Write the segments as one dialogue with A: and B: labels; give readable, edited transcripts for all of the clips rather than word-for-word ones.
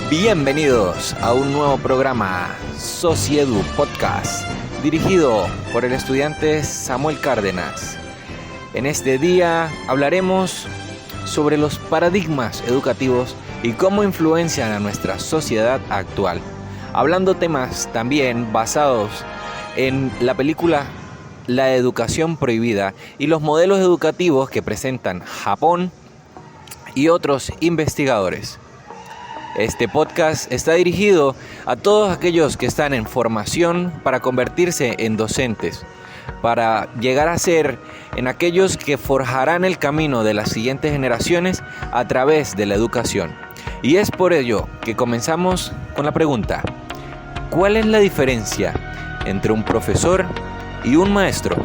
A: Bienvenidos a un nuevo programa Sociedu Podcast, dirigido por el estudiante Samuel Cárdenas. En este día hablaremos sobre los paradigmas educativos y cómo influencian a nuestra sociedad actual, hablando temas también basados en la película La Educación Prohibida y los modelos educativos que presentan Japón y otros investigadores. Este podcast está dirigido a todos aquellos que están en formación para convertirse en docentes, para llegar a ser en aquellos que forjarán el camino de las siguientes generaciones a través de la educación. Y es por ello que comenzamos con la pregunta: ¿cuál es la diferencia entre un profesor y un maestro?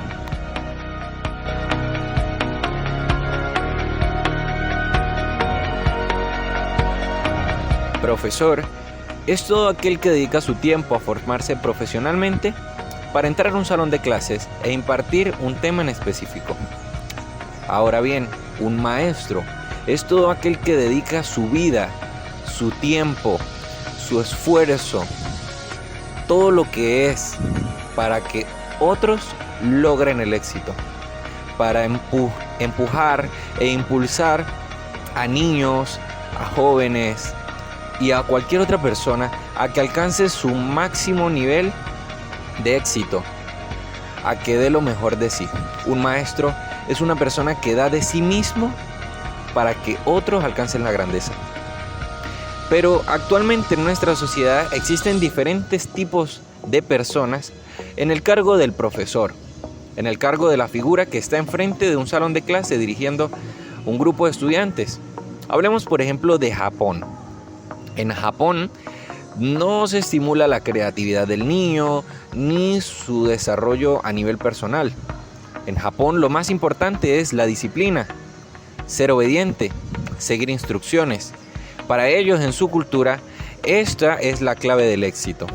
A: Profesor es todo aquel que dedica su tiempo a formarse profesionalmente para entrar a un salón de clases e impartir un tema en específico. Ahora bien, un maestro es todo aquel que dedica su vida, su tiempo, su esfuerzo, todo lo que es para que otros logren el éxito, para empujar e impulsar a niños, a jóvenes y a cualquier otra persona a que alcance su máximo nivel de éxito, a que dé lo mejor de sí. Un maestro es una persona que da de sí mismo para que otros alcancen la grandeza. Pero actualmente en nuestra sociedad existen diferentes tipos de personas en el cargo del profesor, en el cargo de la figura que está enfrente de un salón de clase dirigiendo un grupo de estudiantes. Hablemos por ejemplo de Japón. En Japón no se estimula la creatividad del niño ni su desarrollo a nivel personal. En Japón lo más importante es la disciplina, ser obediente, seguir instrucciones. Para ellos, en su cultura, esta es la clave del éxito.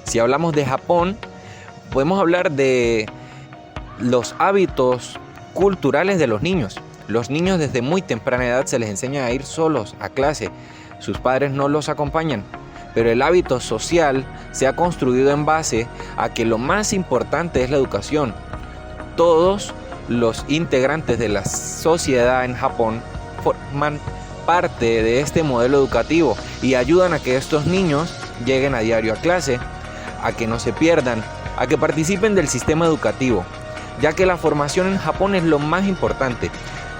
A: Si hablamos de Japón, podemos hablar de los hábitos culturales de los niños. Los niños desde muy temprana edad se les enseña a ir solos a clase. Sus padres no los acompañan, pero el hábito social se ha construido en base a que lo más importante es la educación. Todos los integrantes de la sociedad en Japón forman parte de este modelo educativo y ayudan a que estos niños lleguen a diario a clase, a que no se pierdan, a que participen del sistema educativo, ya que la formación en Japón es lo más importante.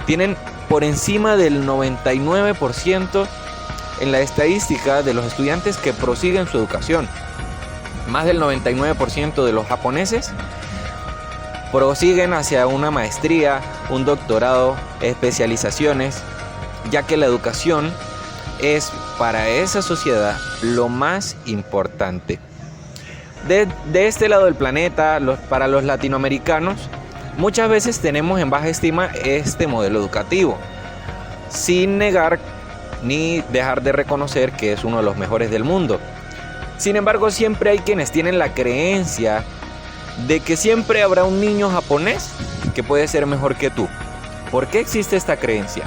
A: Tienen por encima del 99% en la estadística de los estudiantes que prosiguen su educación. Más del 99% de los japoneses prosiguen hacia una maestría, un doctorado, especializaciones, ya que la educación es para esa sociedad lo más importante. De este lado del planeta, para los latinoamericanos, muchas veces tenemos en baja estima este modelo educativo, sin negar ni dejar de reconocer que es uno de los mejores del mundo. Sin embargo, siempre hay quienes tienen la creencia de que siempre habrá un niño japonés que puede ser mejor que tú. ¿Por qué existe esta creencia?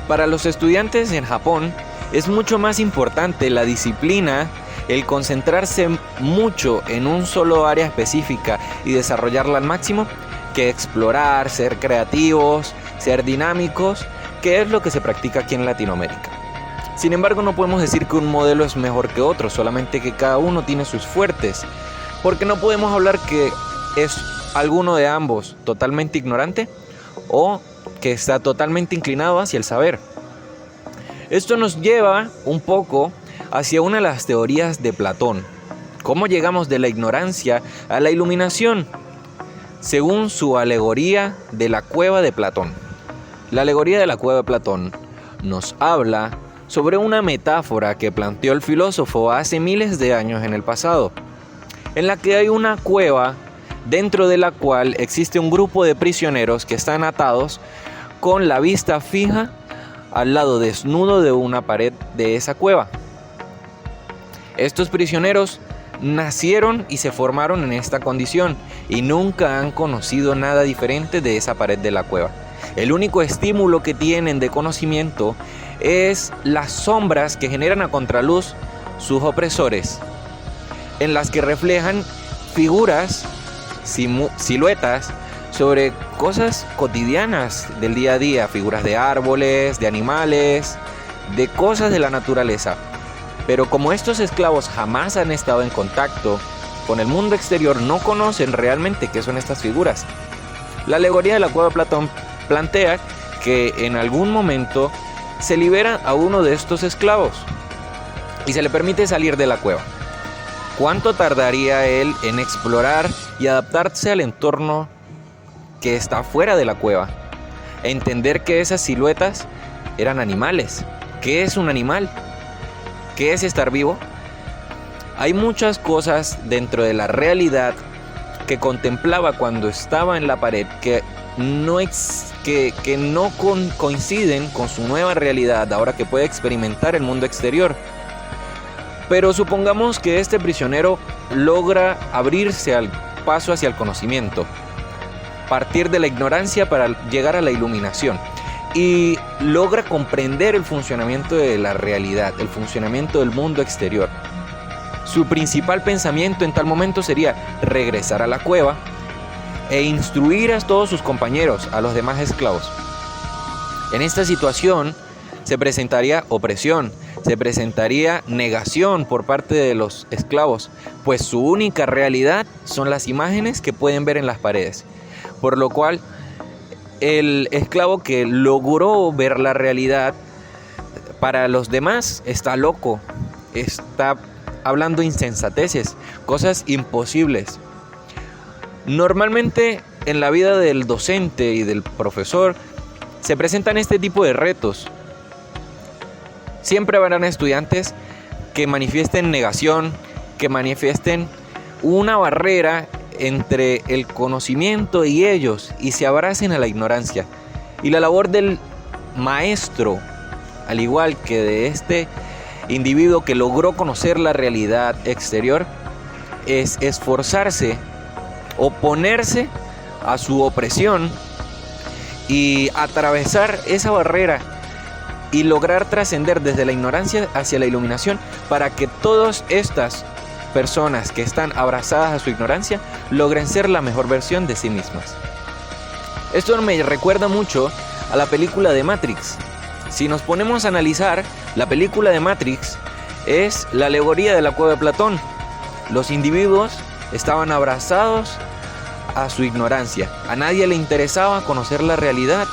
A: Para los estudiantes en Japón es mucho más importante la disciplina, el concentrarse mucho en un solo área específica y desarrollarla al máximo, que explorar, ser creativos, ser dinámicos, que es lo que se practica aquí en Latinoamérica. Sin embargo, no podemos decir que un modelo es mejor que otro, solamente que cada uno tiene sus fuertes, porque no podemos hablar que es alguno de ambos totalmente ignorante o que está totalmente inclinado hacia el saber. Esto nos lleva un poco hacia una de las teorías de Platón. ¿Cómo llegamos de la ignorancia a la iluminación? Según su alegoría de la cueva de Platón. La alegoría de la cueva de Platón nos habla sobre una metáfora que planteó el filósofo hace miles de años en el pasado, en la que hay una cueva dentro de la cual existe un grupo de prisioneros que están atados con la vista fija al lado desnudo de una pared de esa cueva. Estos prisioneros nacieron y se formaron en esta condición y nunca han conocido nada diferente de esa pared de la cueva. El único estímulo que tienen de conocimiento es las sombras que generan a contraluz sus opresores, en las que reflejan figuras, siluetas sobre cosas cotidianas del día a día, figuras de árboles, de animales, de cosas de la naturaleza. Pero como estos esclavos jamás han estado en contacto con el mundo exterior, no conocen realmente qué son estas figuras. La alegoría de la cueva de Platón plantea que en algún momento se libera a uno de estos esclavos y se le permite salir de la cueva. ¿Cuánto tardaría él en explorar y adaptarse al entorno que está fuera de la cueva? Entender que esas siluetas eran animales. ¿Qué es un animal? ¿Qué es estar vivo? Hay muchas cosas dentro de la realidad que contemplaba cuando estaba en la pared que no coinciden con su nueva realidad ahora que puede experimentar el mundo exterior. Pero supongamos que este prisionero logra abrirse al paso hacia el conocimiento, partir de la ignorancia para llegar a la iluminación, y logra comprender el funcionamiento de la realidad, el funcionamiento del mundo exterior. Su principal pensamiento en tal momento sería regresar a la cueva e instruir a todos sus compañeros, a los demás esclavos. En esta situación se presentaría opresión, se presentaría negación por parte de los esclavos, pues su única realidad son las imágenes que pueden ver en las paredes. Por lo cual, el esclavo que logró ver la realidad, para los demás está loco, está hablando insensateces, cosas imposibles. Normalmente en la vida del docente y del profesor se presentan este tipo de retos. Siempre habrán estudiantes que manifiesten negación, que manifiesten una barrera entre el conocimiento y ellos y se abracen a la ignorancia. Y la labor del maestro, al igual que de este individuo que logró conocer la realidad exterior, es esforzarse, oponerse a su opresión y atravesar esa barrera y lograr trascender desde la ignorancia hacia la iluminación para que todas estas personas que están abrazadas a su ignorancia logren ser la mejor versión de sí mismas. Esto me recuerda mucho a la película de Matrix. Si nos ponemos a analizar, la película de Matrix es la alegoría de la cueva de Platón. Los individuos estaban abrazados a su ignorancia. A nadie le interesaba conocer la realidad,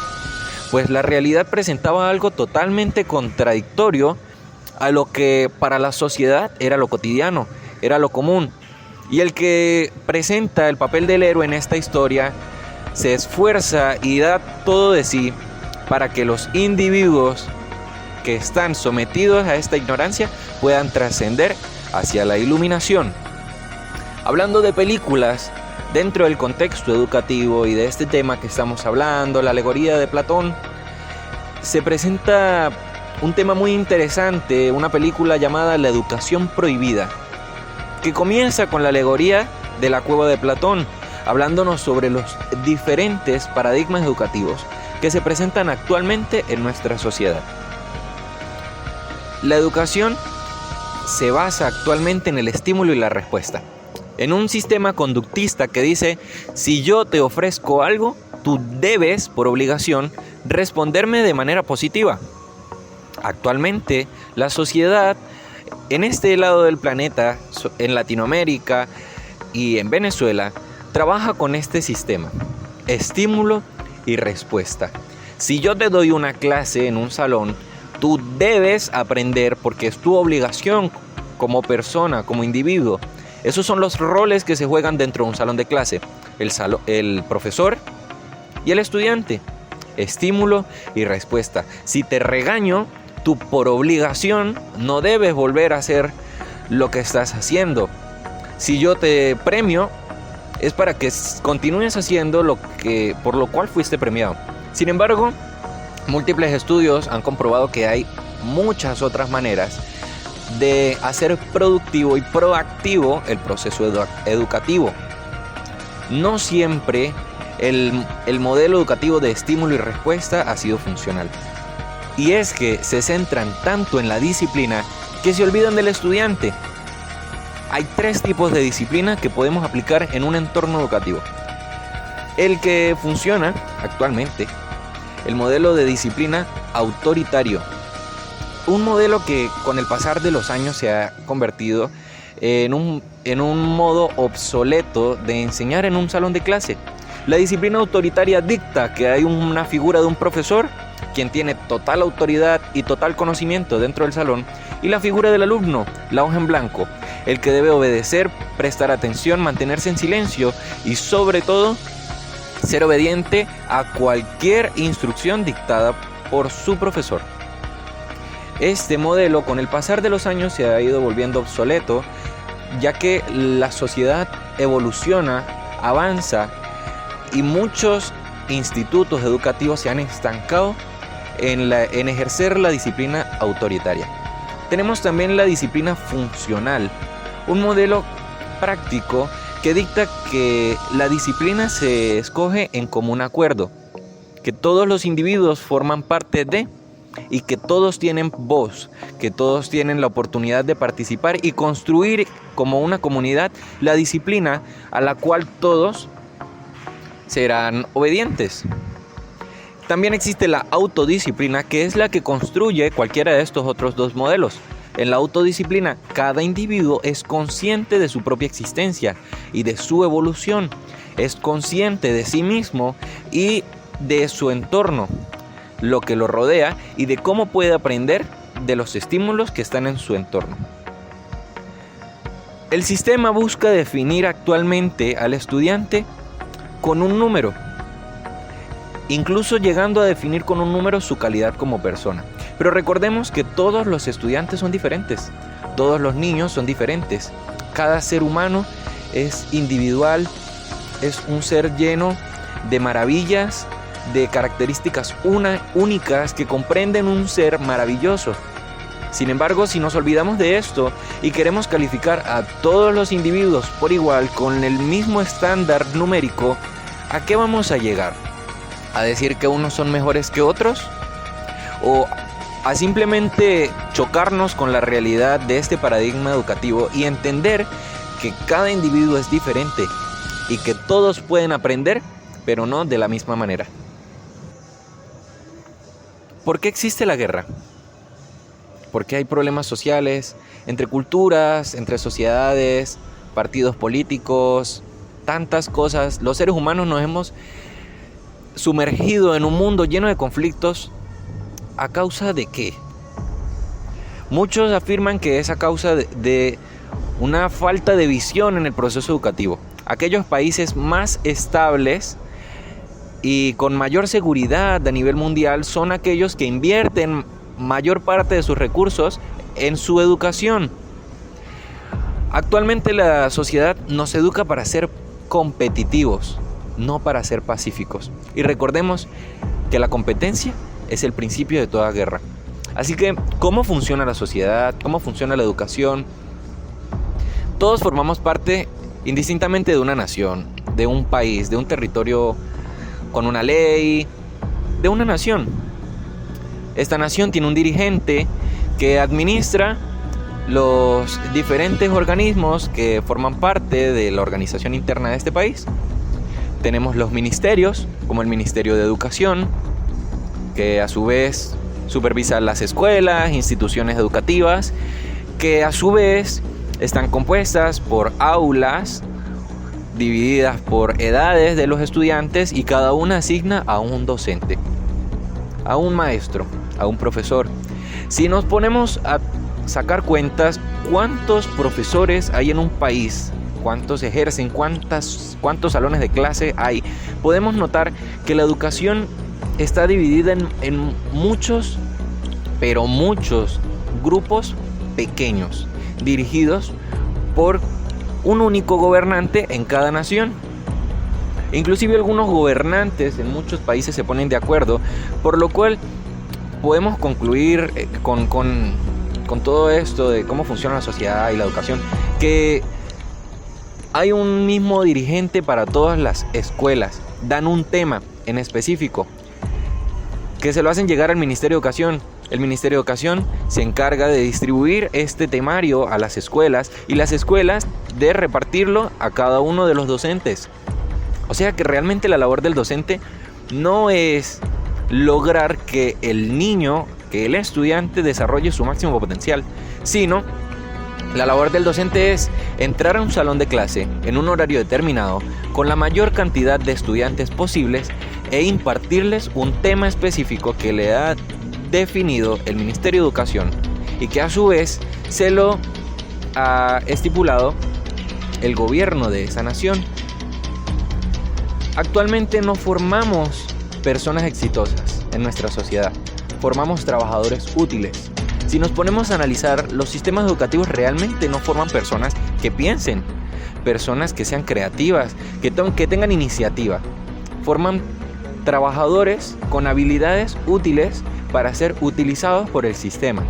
A: pues la realidad presentaba algo totalmente contradictorio a lo que para la sociedad era lo cotidiano, era lo común. Y el que presenta el papel del héroe en esta historia se esfuerza y da todo de sí para que los individuos que están sometidos a esta ignorancia puedan trascender hacia la iluminación. Hablando de películas dentro del contexto educativo y de este tema que estamos hablando, la alegoría de Platón, se presenta un tema muy interesante, una película llamada La educación prohibida, que comienza con la alegoría de la cueva de Platón, hablándonos sobre los diferentes paradigmas educativos que se presentan actualmente en nuestra sociedad. La educación se basa actualmente en el estímulo y la respuesta, en un sistema conductista que dice: si yo te ofrezco algo, tú debes, por obligación, responderme de manera positiva. Actualmente, la sociedad en este lado del planeta, en Latinoamérica y en Venezuela, trabaja con este sistema: estímulo y respuesta. Si yo te doy una clase en un salón, tú debes aprender porque es tu obligación como persona, como individuo. Esos son los roles que se juegan dentro de un salón de clase: el profesor y el estudiante. Estímulo y respuesta. Si te regaño, tú por obligación no debes volver a hacer lo que estás haciendo. Si yo te premio, es para que continúes haciendo por lo cual fuiste premiado. Sin embargo, múltiples estudios han comprobado que hay muchas otras maneras de hacer productivo y proactivo el proceso educativo. No siempre el modelo educativo de estímulo y respuesta ha sido funcional. Y es que se centran tanto en la disciplina que se olvidan del estudiante. Hay 3 tipos de disciplina que podemos aplicar en un entorno educativo. El que funciona actualmente, el modelo de disciplina autoritario. Un modelo que con el pasar de los años se ha convertido en un modo obsoleto de enseñar en un salón de clase. La disciplina autoritaria dicta que hay una figura de un profesor, quien tiene total autoridad y total conocimiento dentro del salón, y la figura del alumno, la hoja en blanco, el que debe obedecer, prestar atención, mantenerse en silencio y sobre todo ser obediente a cualquier instrucción dictada por su profesor. Este modelo con el pasar de los años se ha ido volviendo obsoleto, ya que la sociedad evoluciona, avanza y muchos institutos educativos se han estancado en ejercer la disciplina autoritaria. Tenemos también la disciplina funcional, un modelo práctico que dicta que la disciplina se escoge en común acuerdo, que todos los individuos forman parte de y que todos tienen voz, que todos tienen la oportunidad de participar y construir como una comunidad la disciplina a la cual todos serán obedientes. También existe la autodisciplina, que es la que construye cualquiera de estos otros 2 modelos. En la autodisciplina, cada individuo es consciente de su propia existencia y de su evolución, es consciente de sí mismo y de su entorno, lo que lo rodea y de cómo puede aprender de los estímulos que están en su entorno. El sistema busca definir actualmente al estudiante con un número, incluso llegando a definir con un número su calidad como persona. Pero recordemos que todos los estudiantes son diferentes, todos los niños son diferentes, cada ser humano es individual, es un ser lleno de maravillas, de características únicas que comprenden un ser maravilloso. Sin embargo, si nos olvidamos de esto y queremos calificar a todos los individuos por igual con el mismo estándar numérico, ¿a qué vamos a llegar? ¿A decir que unos son mejores que otros? ¿O a simplemente chocarnos con la realidad de este paradigma educativo y entender que cada individuo es diferente y que todos pueden aprender, pero no de la misma manera? ¿Por qué existe la guerra? ¿Por qué hay problemas sociales entre culturas, entre sociedades, partidos políticos, tantas cosas? Los seres humanos nos hemos sumergido en un mundo lleno de conflictos. ¿A causa de qué? Muchos afirman que es a causa de una falta de visión en el proceso educativo. Aquellos países más estables y con mayor seguridad a nivel mundial son aquellos que invierten mayor parte de sus recursos en su educación. Actualmente la sociedad nos educa para ser competitivos, no para ser pacíficos. Y recordemos que la competencia es el principio de toda guerra. Así que, ¿cómo funciona la sociedad? ¿Cómo funciona la educación? Todos formamos parte indistintamente de una nación, de un país, de un territorio con una ley, de una nación. Esta nación tiene un dirigente que administra los diferentes organismos que forman parte de la organización interna de este país. Tenemos los ministerios, como el Ministerio de Educación, que a su vez supervisa las escuelas, instituciones educativas, que a su vez están compuestas por aulas divididas por edades de los estudiantes y cada una asigna a un docente, a un maestro, a un profesor. Si nos ponemos a sacar cuentas, ¿cuántos profesores hay en un país? ¿Cuántos ejercen? ¿Cuántos salones de clase hay? Podemos notar que la educación está dividida en muchos, pero muchos grupos pequeños, dirigidos por un único gobernante en cada nación. Inclusive algunos gobernantes en muchos países se ponen de acuerdo, por lo cual podemos concluir con todo esto de cómo funciona la sociedad y la educación, que hay un mismo dirigente para todas las escuelas, dan un tema en específico. que se lo hacen llegar al Ministerio de Educación. El Ministerio de Educación se encarga de distribuir este temario a las escuelas y las escuelas de repartirlo a cada uno de los docentes. O sea que realmente la labor del docente no es lograr que el niño, que el estudiante desarrolle su máximo potencial, sino la labor del docente es entrar a un salón de clase en un horario determinado con la mayor cantidad de estudiantes posibles e impartirles un tema específico que le ha definido el Ministerio de Educación y que a su vez se lo ha estipulado el gobierno de esa nación. Actualmente no formamos personas exitosas en nuestra sociedad, formamos trabajadores útiles. Si nos ponemos a analizar, los sistemas educativos realmente no forman personas que piensen, personas que sean creativas, que tengan iniciativa. Forman trabajadores con habilidades útiles para ser utilizados por el sistema.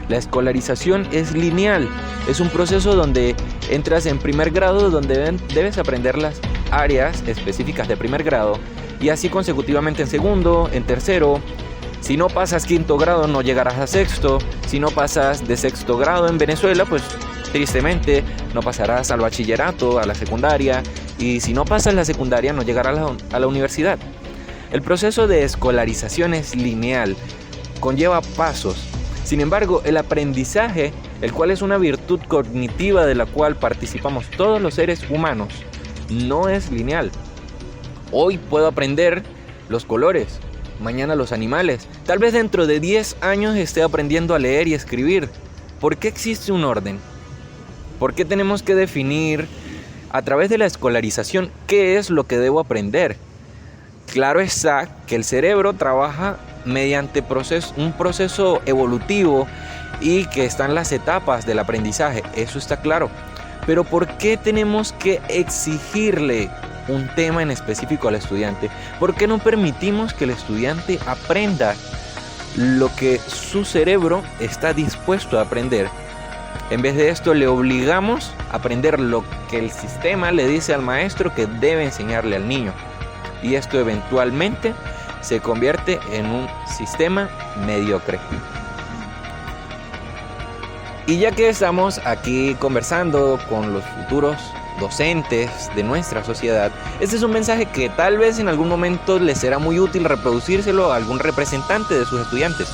A: La escolarización es lineal, es un proceso donde entras en primer grado, donde debes aprender las áreas específicas de primer grado y así consecutivamente en segundo, en tercero. Si no pasas quinto grado no llegarás a sexto, si no pasas de sexto grado en Venezuela, pues tristemente no pasarás al bachillerato, a la secundaria, y si no pasas la secundaria no llegarás a la universidad. El proceso de escolarización es lineal, conlleva pasos. Sin embargo, el aprendizaje, el cual es una virtud cognitiva de la cual participamos todos los seres humanos, no es lineal. Hoy puedo aprender los colores, mañana los animales. Tal vez dentro de 10 años esté aprendiendo a leer y escribir. ¿Por qué existe un orden? ¿Por qué tenemos que definir a través de la escolarización qué es lo que debo aprender? Claro está que el cerebro trabaja mediante un proceso evolutivo y que están las etapas del aprendizaje, eso está claro. Pero ¿por qué tenemos que exigirle un tema en específico al estudiante? ¿Por qué no permitimos que el estudiante aprenda lo que su cerebro está dispuesto a aprender? En vez de esto le obligamos a aprender lo que el sistema le dice al maestro que debe enseñarle al niño. Y esto eventualmente se convierte en un sistema mediocre. Y ya que estamos aquí conversando con los futuros docentes de nuestra sociedad, este es un mensaje que tal vez en algún momento les será muy útil reproducírselo a algún representante de sus estudiantes.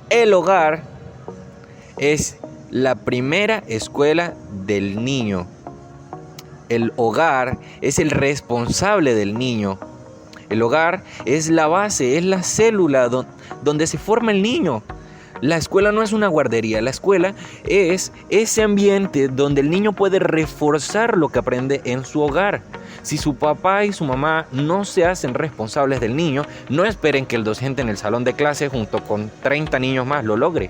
A: El hogar es la primera escuela del niño. El hogar es el responsable del niño. El hogar es la base, es la célula donde se forma el niño. La escuela no es una guardería, la escuela es ese ambiente donde el niño puede reforzar lo que aprende en su hogar. Si su papá y su mamá no se hacen responsables del niño, no esperen que el docente en el salón de clase junto con 30 niños más lo logre.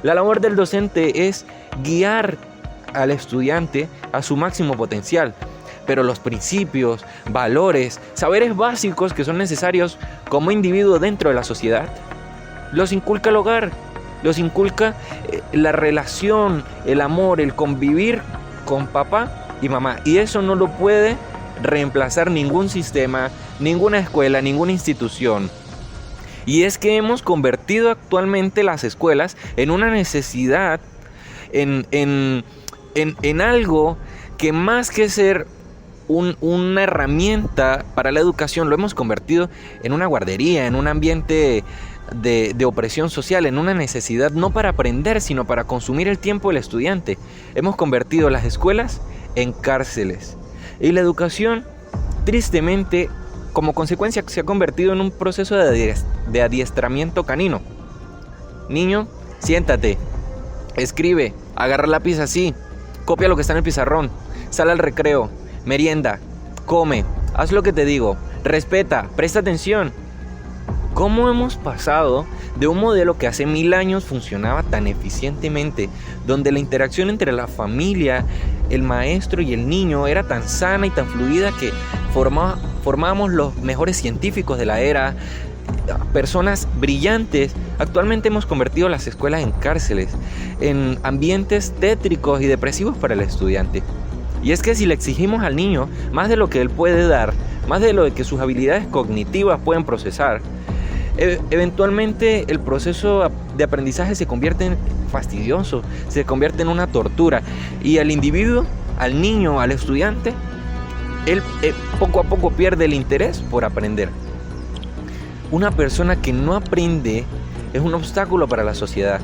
A: La labor del docente es guiar al estudiante a su máximo potencial, pero los principios, valores, saberes básicos que son necesarios como individuo dentro de la sociedad, los inculca el hogar, los inculca la relación, el amor, el convivir con papá y mamá. Y eso no lo puede reemplazar ningún sistema, ninguna escuela, ninguna institución. Y es que hemos convertido actualmente las escuelas en una necesidad, en algo que más que ser una herramienta para la educación, lo hemos convertido en una guardería, en un ambiente de opresión social, en una necesidad no para aprender, sino para consumir el tiempo del estudiante. Hemos convertido las escuelas en cárceles. Y la educación, tristemente, como consecuencia, se ha convertido en un proceso de adiestramiento canino. Niño, siéntate, escribe, agarra lápiz así, copia lo que está en el pizarrón, sal al recreo, merienda, come, haz lo que te digo, respeta, presta atención. ¿Cómo hemos pasado de un modelo que hace 1000 años funcionaba tan eficientemente, donde la interacción entre la familia, el maestro y el niño era tan sana y tan fluida que formábamos los mejores científicos de la era, personas brillantes? Actualmente hemos convertido las escuelas en cárceles, en ambientes tétricos y depresivos para el estudiante. Y es que si le exigimos al niño más de lo que él puede dar, más de lo que sus habilidades cognitivas pueden procesar. Eventualmente el proceso de aprendizaje se convierte en fastidioso, se convierte en una tortura, y al individuo, al niño, al estudiante, él poco a poco pierde el interés por aprender. Una persona que no aprende es un obstáculo para la sociedad,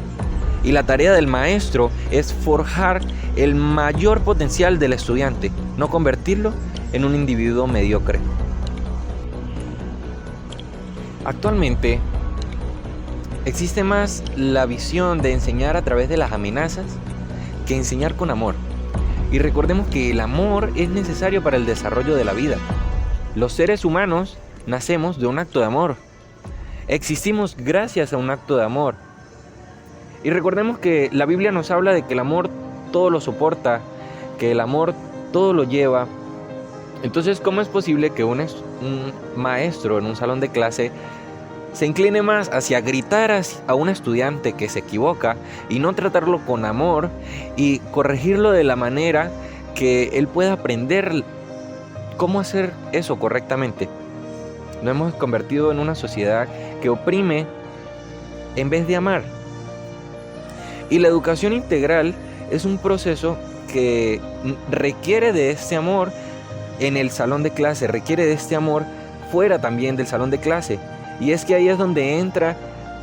A: y la tarea del maestro es forjar el mayor potencial del estudiante, no convertirlo en un individuo mediocre. Actualmente existe más la visión de enseñar a través de las amenazas que enseñar con amor. Y recordemos que el amor es necesario para el desarrollo de la vida. Los seres humanos nacemos de un acto de amor. Existimos gracias a un acto de amor. Y recordemos que la Biblia nos habla de que el amor todo lo soporta, que el amor todo lo lleva. Entonces, ¿cómo es posible que un maestro en un salón de clase se incline más hacia gritar a un estudiante que se equivoca y no tratarlo con amor y corregirlo de la manera que él pueda aprender cómo hacer eso correctamente? Nos hemos convertido en una sociedad que oprime en vez de amar. Y la educación integral es un proceso que requiere de este amor en el salón de clase, requiere de este amor fuera también del salón de clase. Y es que ahí es donde entra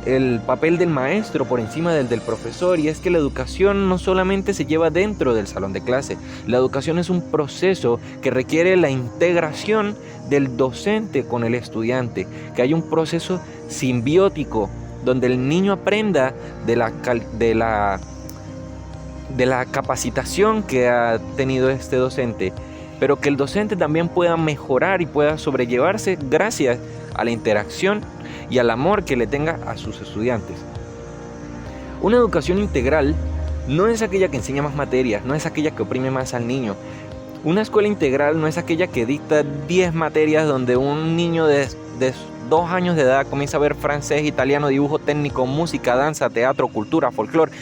A: el papel del maestro por encima del profesor, y es que la educación no solamente se lleva dentro del salón de clase. La educación es un proceso que requiere la integración del docente con el estudiante, que haya un proceso simbiótico donde el niño aprenda de la capacitación que ha tenido este docente, pero que el docente también pueda mejorar y pueda sobrellevarse gracias a la interacción y al amor que le tenga a sus estudiantes. Una educación integral no es aquella que enseña más materias, no es aquella que oprime más al niño. Una escuela integral no es aquella que dicta 10 materias donde un niño de 2 años de edad comienza a ver francés, italiano, dibujo técnico, música, danza, teatro, cultura, folclore,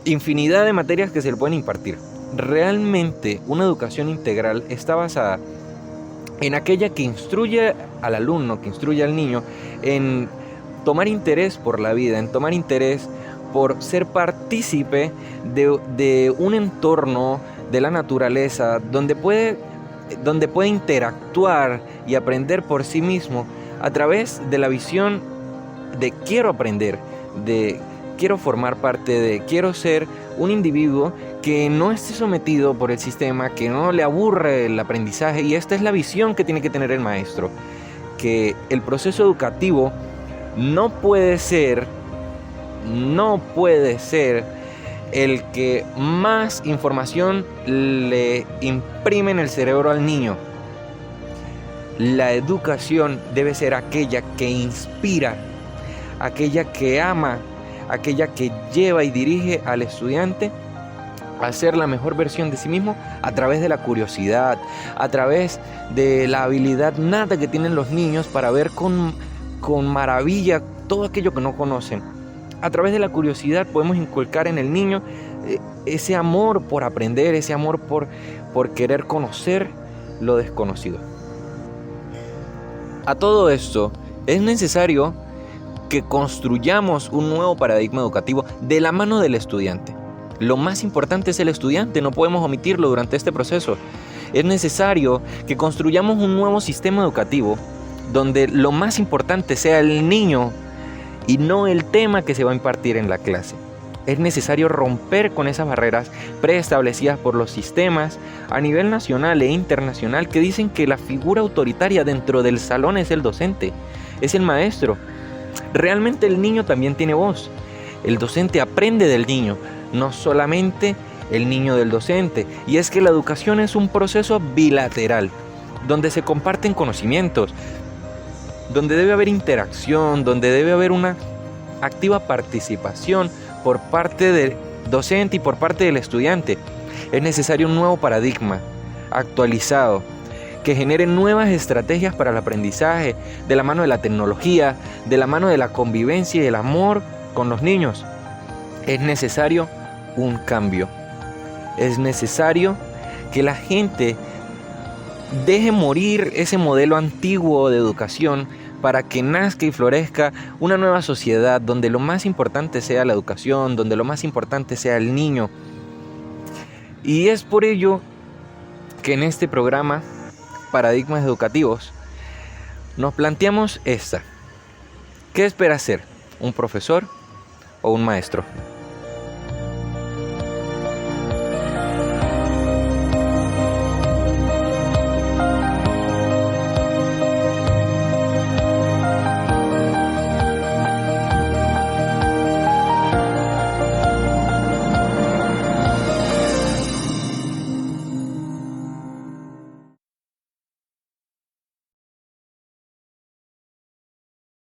A: infinidad de materias que se le pueden impartir. Realmente una educación integral está basada en aquella que instruye al alumno, que instruye al niño en tomar interés por la vida, en tomar interés por ser partícipe de un entorno, de la naturaleza, donde puede interactuar y aprender por sí mismo a través de la visión de quiero aprender, de quiero formar parte de, quiero ser un individuo que no esté sometido por el sistema, que no le aburre el aprendizaje. Y esta es la visión que tiene que tener el maestro, que el proceso educativo no puede ser el que más información le imprime en el cerebro al niño. La educación debe ser aquella que inspira, aquella que ama, aquella que lleva y dirige al estudiante a ser la mejor versión de sí mismo a través de la curiosidad, a través de la habilidad nata que tienen los niños para ver con maravilla todo aquello que no conocen. A través de la curiosidad podemos inculcar en el niño ese amor por aprender, ese amor por querer conocer lo desconocido. A todo esto es necesario que construyamos un nuevo paradigma educativo de la mano del estudiante. Lo más importante es el estudiante, no podemos omitirlo durante este proceso. Es necesario que construyamos un nuevo sistema educativo donde lo más importante sea el niño y no el tema que se va a impartir en la clase. Es necesario romper con esas barreras preestablecidas por los sistemas a nivel nacional e internacional que dicen que la figura autoritaria dentro del salón es el docente, es el maestro. Realmente el niño también tiene voz. El docente aprende del niño, no solamente el niño del docente. Y es que la educación es un proceso bilateral, donde se comparten conocimientos, donde debe haber interacción, donde debe haber una activa participación por parte del docente y por parte del estudiante. Es necesario un nuevo paradigma actualizado que genere nuevas estrategias para el aprendizaje, de la mano de la tecnología, de la mano de la convivencia y el amor con los niños. Es necesario un cambio. Es necesario que la gente deje morir ese modelo antiguo de educación para que nazca y florezca una nueva sociedad donde lo más importante sea la educación, donde lo más importante sea el niño. Y es por ello que en este programa, Paradigmas Educativos, nos planteamos esta. ¿Qué espera ser? ¿Un profesor o un maestro?